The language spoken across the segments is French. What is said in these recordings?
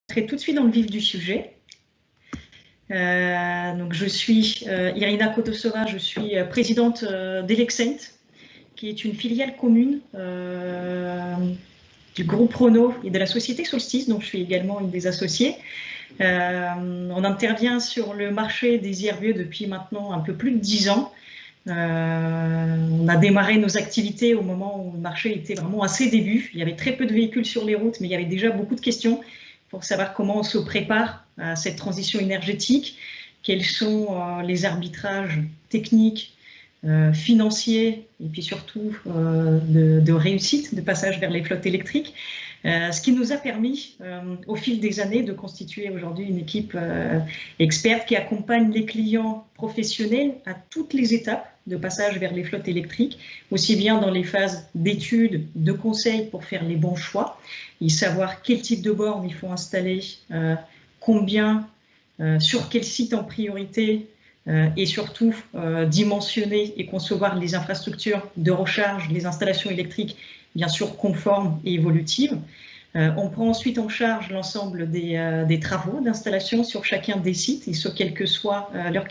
Rentrer tout de suite dans le vif du sujet. Donc je suis Irina Kotosova, je suis présidente d'Elexent, qui est une filiale commune du groupe Renault et de la société Solstice, dont je suis également une des associées. On intervient sur le marché des IRVE depuis maintenant un peu plus de 10 ans. On a démarré nos activités au moment où le marché était vraiment à ses débuts. Il y avait très peu de véhicules sur les routes, mais il y avait déjà beaucoup de questions pour savoir comment on se prépare à cette transition énergétique, quels sont les arbitrages techniques, financiers et puis surtout de réussite, de passage vers les flottes électriques, ce qui nous a permis au fil des années de constituer aujourd'hui une équipe experte qui accompagne les clients professionnels à toutes les étapes de passage vers les flottes électriques, aussi bien dans les phases d'études, de conseils pour faire les bons choix, et savoir quel type de borne il faut installer, combien, sur quel site en priorité, et surtout dimensionner et concevoir les infrastructures de recharge, les installations électriques, bien sûr conformes et évolutives. On prend ensuite en charge l'ensemble des travaux d'installation sur chacun des sites, et ce, quelles que soient leurs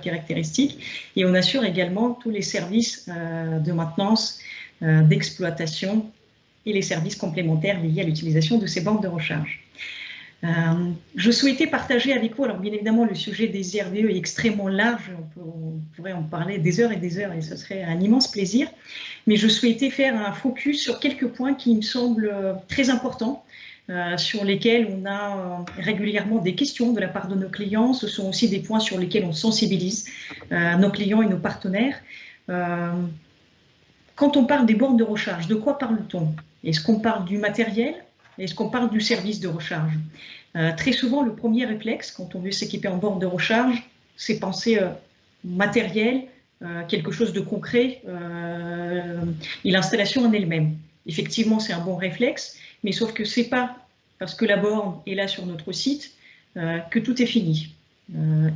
caractéristiques. Et on assure également tous les services de maintenance, d'exploitation et les services complémentaires liés à l'utilisation de ces bornes de recharge. Je souhaitais partager avec vous, alors bien évidemment le sujet des IRVE est extrêmement large, on pourrait en parler des heures et ce serait un immense plaisir, mais je souhaitais faire un focus sur quelques points qui me semblent très importants, sur lesquels on a régulièrement des questions de la part de nos clients. Ce sont aussi des points sur lesquels on sensibilise nos clients et nos partenaires. Quand on parle des bornes de recharge, de quoi parle-t-on? Est-ce qu'on parle du matériel? Est-ce qu'on parle du service de recharge? Très souvent, le premier réflexe, quand on veut s'équiper en borne de recharge, c'est penser matériel, quelque chose de concret, et l'installation en elle-même. Effectivement, c'est un bon réflexe, mais sauf que ce n'est pas parce que la borne est là sur notre site que tout est fini.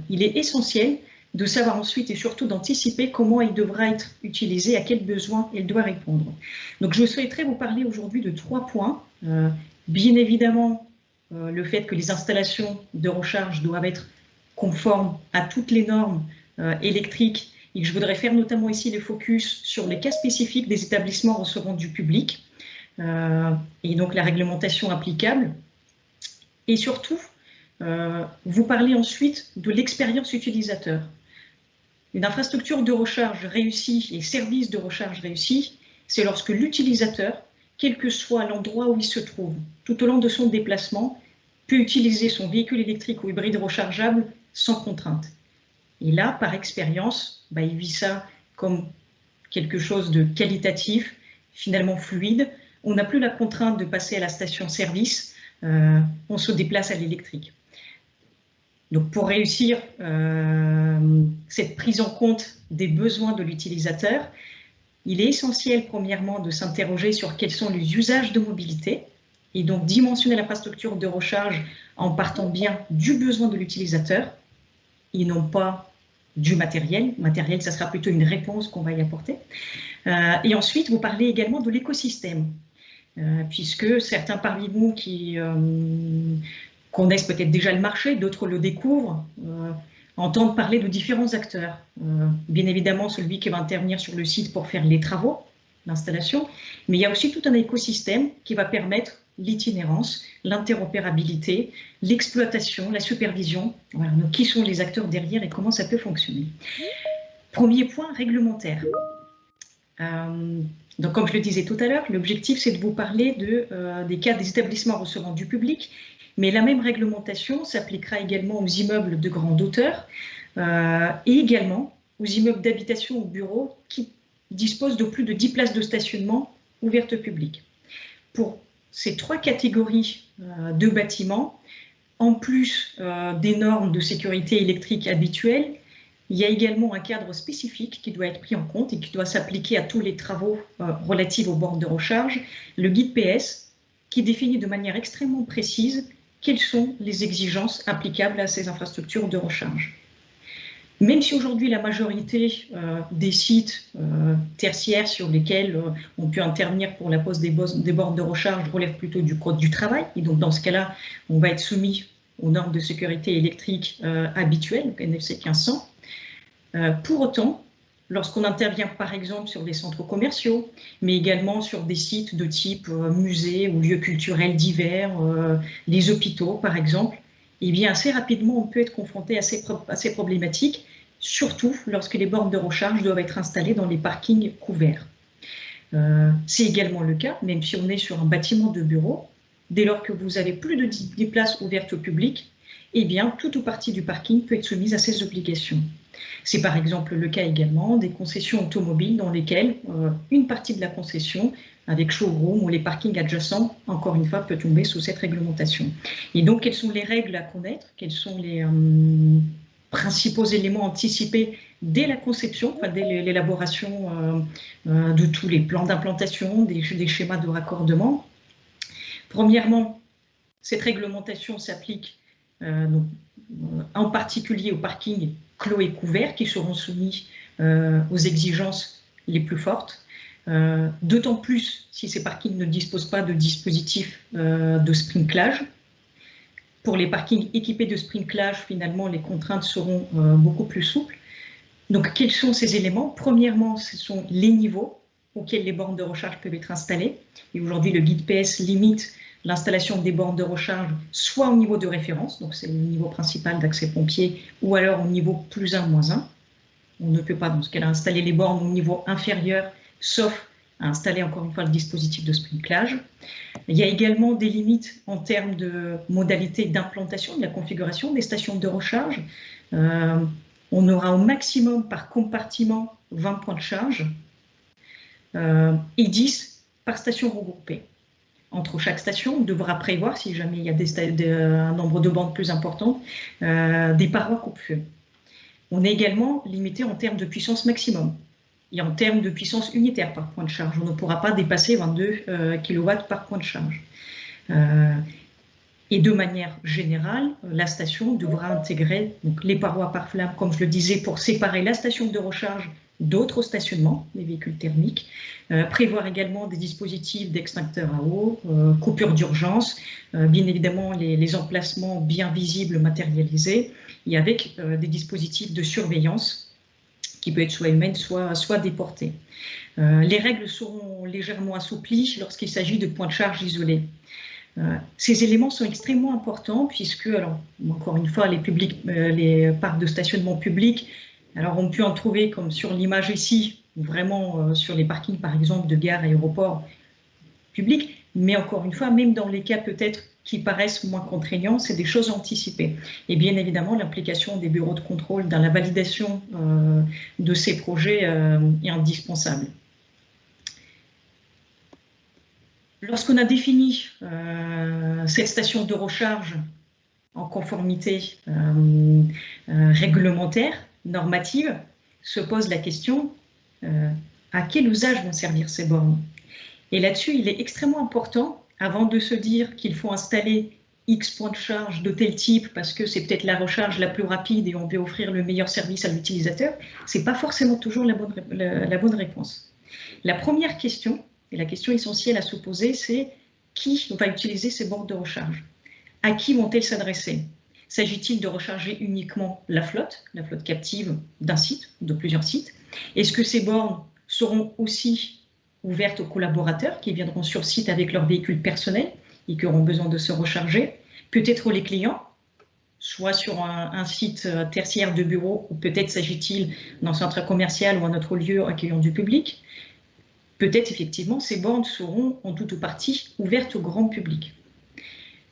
Il est essentiel de savoir ensuite et surtout d'anticiper comment elle devra être utilisée, à quels besoins elle doit répondre. Donc je souhaiterais vous parler aujourd'hui de 3 points. Bien évidemment, le fait que les installations de recharge doivent être conformes à toutes les normes électriques, et que je voudrais faire notamment ici le focus sur les cas spécifiques des établissements recevant du public, et donc la réglementation applicable, et surtout vous parler ensuite de l'expérience utilisateur. Une infrastructure de recharge réussie et service de recharge réussi, c'est lorsque l'utilisateur, quel que soit l'endroit où il se trouve, tout au long de son déplacement, peut utiliser son véhicule électrique ou hybride rechargeable sans contrainte. Et là, par expérience, il vit ça comme quelque chose de qualitatif, finalement fluide. On n'a plus la contrainte de passer à la station-service, on se déplace à l'électrique. Donc pour réussir cette prise en compte des besoins de l'utilisateur, il est essentiel premièrement de s'interroger sur quels sont les usages de mobilité et donc dimensionner l'infrastructure de recharge en partant bien du besoin de l'utilisateur et non pas du matériel. Matériel, ça sera plutôt une réponse qu'on va y apporter. Et ensuite, vous parlez également de l'écosystème, puisque certains parmi vous qui connaissent peut-être déjà le marché, d'autres le découvrent, entendent parler de différents acteurs. Bien évidemment, celui qui va intervenir sur le site pour faire les travaux, l'installation, mais il y a aussi tout un écosystème qui va permettre l'itinérance, l'interopérabilité, l'exploitation, la supervision. Voilà, donc qui sont les acteurs derrière et comment ça peut fonctionner. Premier point, réglementaire. Donc, comme je le disais tout à l'heure, l'objectif, c'est de vous parler des cas des établissements recevant du public, mais la même réglementation s'appliquera également aux immeubles de grande hauteur et également aux immeubles d'habitation ou bureaux qui disposent de plus de 10 places de stationnement ouvertes au public. Pour ces 3 catégories de bâtiments, en plus des normes de sécurité électrique habituelles, il y a également un cadre spécifique qui doit être pris en compte et qui doit s'appliquer à tous les travaux relatifs aux bornes de recharge, le guide PS, qui définit de manière extrêmement précise quelles sont les exigences applicables à ces infrastructures de recharge. Même si aujourd'hui la majorité des sites tertiaires sur lesquels on peut intervenir pour la pose des bornes de recharge relève plutôt du code du travail, et donc dans ce cas-là, on va être soumis aux normes de sécurité électrique habituelles, donc NFC 1500. Pour autant, lorsqu'on intervient par exemple sur des centres commerciaux, mais également sur des sites de type musées ou lieux culturels divers, les hôpitaux par exemple, eh bien assez rapidement on peut être confronté à ces problématiques, surtout lorsque les bornes de recharge doivent être installées dans les parkings couverts. C'est également le cas, même si on est sur un bâtiment de bureau, dès lors que vous avez plus de 10 places ouvertes au public, eh bien toute ou partie du parking peut être soumise à ces obligations. C'est par exemple le cas également des concessions automobiles dans lesquelles une partie de la concession, avec showroom ou les parkings adjacents, encore une fois, peut tomber sous cette réglementation. Et donc, quelles sont les règles à connaître? Quels sont les principaux éléments anticipés dès la conception, enfin, dès l'élaboration de tous les plans d'implantation, des schémas de raccordement? Premièrement, cette réglementation s'applique en particulier aux parkings clos et couverts qui seront soumis aux exigences les plus fortes, d'autant plus si ces parkings ne disposent pas de dispositif de sprinklage. Pour les parkings équipés de sprinklage, finalement, les contraintes seront beaucoup plus souples. Donc, quels sont ces éléments? Premièrement, ce sont les niveaux auxquels les bornes de recharge peuvent être installées. Et aujourd'hui, le guide PS limite l'installation des bornes de recharge soit au niveau de référence, donc c'est le niveau principal d'accès pompier, ou alors au niveau plus 1, moins 1. On ne peut pas, dans ce cas-là, installer les bornes au niveau inférieur, sauf à installer encore une fois le dispositif de sprinklage. Il y a également des limites en termes de modalités d'implantation, de la configuration des stations de recharge. On aura au maximum par compartiment 20 points de charge et 10 par station regroupée. Entre chaque station, on devra prévoir, si jamais il y a un nombre de bandes plus important, des parois coupe-feu. On est également limité en termes de puissance maximum et en termes de puissance unitaire par point de charge. On ne pourra pas dépasser 22 kW par point de charge. Et de manière générale, la station devra intégrer donc, les parois par flamme, comme je le disais, pour séparer la station de recharge d'autres stationnements, les véhicules thermiques, prévoir également des dispositifs d'extincteurs à eau, coupure d'urgence, bien évidemment les emplacements bien visibles matérialisés, et avec des dispositifs de surveillance qui peut être soit humaine, soit déportée. Les règles seront légèrement assouplies lorsqu'il s'agit de points de charge isolés. Ces éléments sont extrêmement importants puisque, alors, encore une fois, les parcs de stationnement publics, alors on peut en trouver comme sur l'image ici, vraiment sur les parkings par exemple de gares, aéroports publics, mais encore une fois, même dans les cas peut-être qui paraissent moins contraignants, c'est des choses anticipées. Et bien évidemment, l'implication des bureaux de contrôle dans la validation de ces projets est indispensable. Lorsqu'on a défini cette station de recharge en conformité réglementaire, normative, se pose la question à quel usage vont servir ces bornes? Et là-dessus, il est extrêmement important, avant de se dire qu'il faut installer X points de charge de tel type parce que c'est peut-être la recharge la plus rapide et on veut offrir le meilleur service à l'utilisateur, ce n'est pas forcément toujours la bonne réponse. La première question, et la question essentielle à se poser, c'est qui va utiliser ces bornes de recharge? À qui vont-elles s'adresser? S'agit-il de recharger uniquement la flotte captive d'un site, de plusieurs sites? Est-ce que ces bornes seront aussi ouvertes aux collaborateurs qui viendront sur site avec leur véhicule personnel et qui auront besoin de se recharger? Peut-être les clients, soit sur un site tertiaire de bureau, ou peut-être s'agit-il d'un centre commercial ou un autre lieu accueillant du public. Peut-être effectivement ces bornes seront en tout ou partie ouvertes au grand public.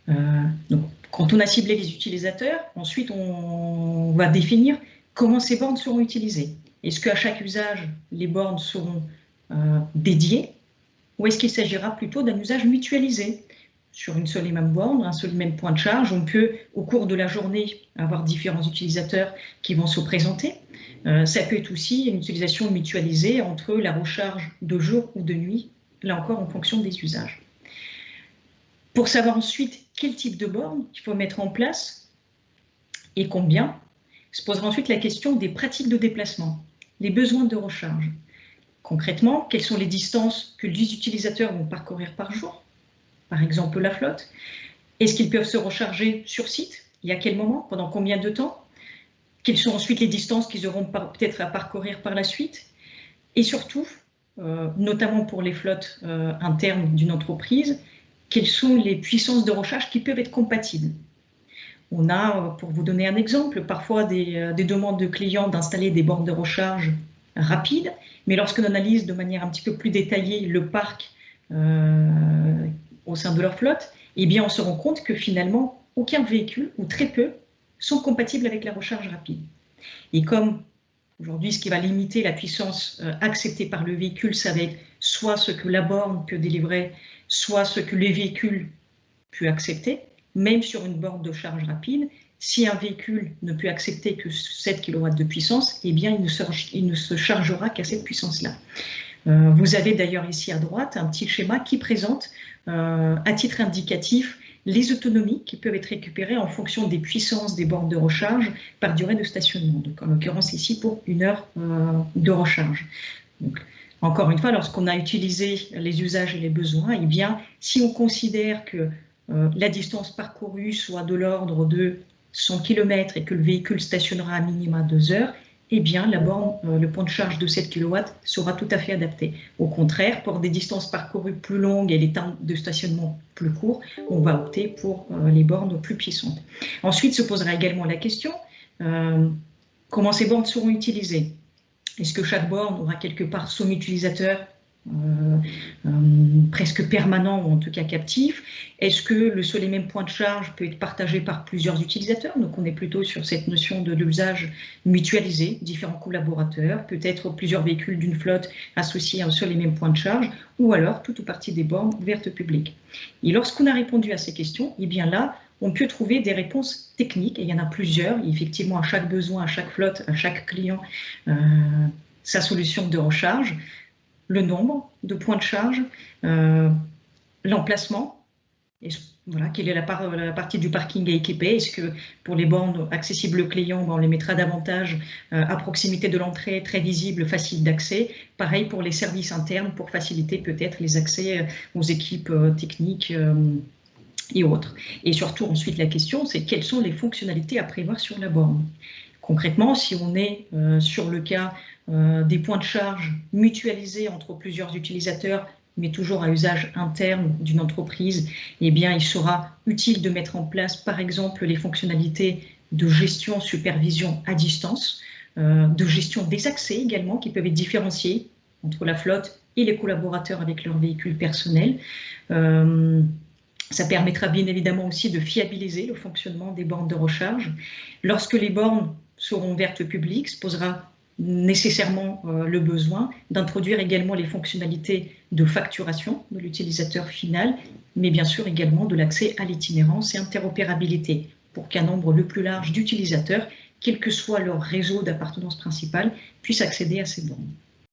Donc, quand on a ciblé les utilisateurs, ensuite on va définir comment ces bornes seront utilisées. Est-ce qu'à chaque usage, les bornes seront dédiées ou est-ce qu'il s'agira plutôt d'un usage mutualisé? Sur une seule et même borne, un seul et même point de charge, on peut, au cours de la journée, avoir différents utilisateurs qui vont se présenter. Ça peut être aussi une utilisation mutualisée entre la recharge de jour ou de nuit, là encore en fonction des usages. Pour savoir ensuite quel type de borne il faut mettre en place et combien, Se posera ensuite la question des pratiques de déplacement, les besoins de recharge. Concrètement, quelles sont les distances que les utilisateurs vont parcourir par jour? Par exemple, la flotte. Est-ce qu'ils peuvent se recharger sur site? Et à quel moment? Pendant combien de temps? Quelles sont ensuite les distances qu'ils auront peut-être à parcourir par la suite? Et surtout, notamment pour les flottes internes d'une entreprise, quelles sont les puissances de recharge qui peuvent être compatibles? On a, pour vous donner un exemple, parfois des demandes de clients d'installer des bornes de recharge rapides, mais lorsqu'on analyse de manière un petit peu plus détaillée le parc au sein de leur flotte, eh bien on se rend compte que finalement, aucun véhicule, ou très peu, sont compatibles avec la recharge rapide. Et comme aujourd'hui, ce qui va limiter la puissance acceptée par le véhicule, ça va être soit ce que la borne peut délivrer, soit ce que les véhicules peuvent accepter, même sur une borne de charge rapide. Si un véhicule ne peut accepter que 7 kW de puissance, eh bien, il ne se chargera qu'à cette puissance-là. Vous avez d'ailleurs ici à droite un petit schéma qui présente, à titre indicatif, les autonomies qui peuvent être récupérées en fonction des puissances des bornes de recharge par durée de stationnement. Donc, en l'occurrence ici pour 1 heure de recharge. Donc, encore une fois, lorsqu'on a utilisé les usages et les besoins, eh bien, si on considère que la distance parcourue soit de l'ordre de 100 km et que le véhicule stationnera à minima 2 heures, eh bien, la borne, le point de charge de 7 kW sera tout à fait adapté. Au contraire, pour des distances parcourues plus longues et les temps de stationnement plus courts, on va opter pour les bornes plus puissantes. Ensuite, se posera également la question, comment ces bornes seront utilisées? Est-ce que chaque borne aura quelque part son utilisateur presque permanent ou en tout cas captif? Est-ce que le seul et même point de charge peut être partagé par plusieurs utilisateurs? Donc on est plutôt sur cette notion de l'usage mutualisé, différents collaborateurs, peut-être plusieurs véhicules d'une flotte associés à un seul et même point de charge, ou alors toute ou partie des bornes ouvertes au public. Et lorsqu'on a répondu à ces questions, eh bien là, on peut trouver des réponses techniques, et il y en a plusieurs, et effectivement à chaque besoin, à chaque flotte, à chaque client, sa solution de recharge, le nombre de points de charge, l'emplacement, voilà, quelle est la partie du parking à équiper. Est-ce que pour les bornes accessibles aux clients, on les mettra davantage à proximité de l'entrée, très visible, facile d'accès. Pareil pour les services internes, pour faciliter peut-être les accès aux équipes techniques et autres. Et surtout, ensuite, la question, c'est quelles sont les fonctionnalités à prévoir sur la borne. Concrètement, si on est sur le cas des points de charge mutualisés entre plusieurs utilisateurs, mais toujours à usage interne d'une entreprise, eh bien, il sera utile de mettre en place, par exemple, les fonctionnalités de gestion, supervision à distance, de gestion des accès également, qui peuvent être différenciés entre la flotte et les collaborateurs avec leur véhicule personnel. Ça permettra bien évidemment aussi de fiabiliser le fonctionnement des bornes de recharge. Lorsque les bornes seront ouvertes au public, se posera nécessairement le besoin d'introduire également les fonctionnalités de facturation de l'utilisateur final, mais bien sûr également de l'accès à l'itinérance et interopérabilité pour qu'un nombre le plus large d'utilisateurs, quel que soit leur réseau d'appartenance principale, puissent accéder à ces bornes.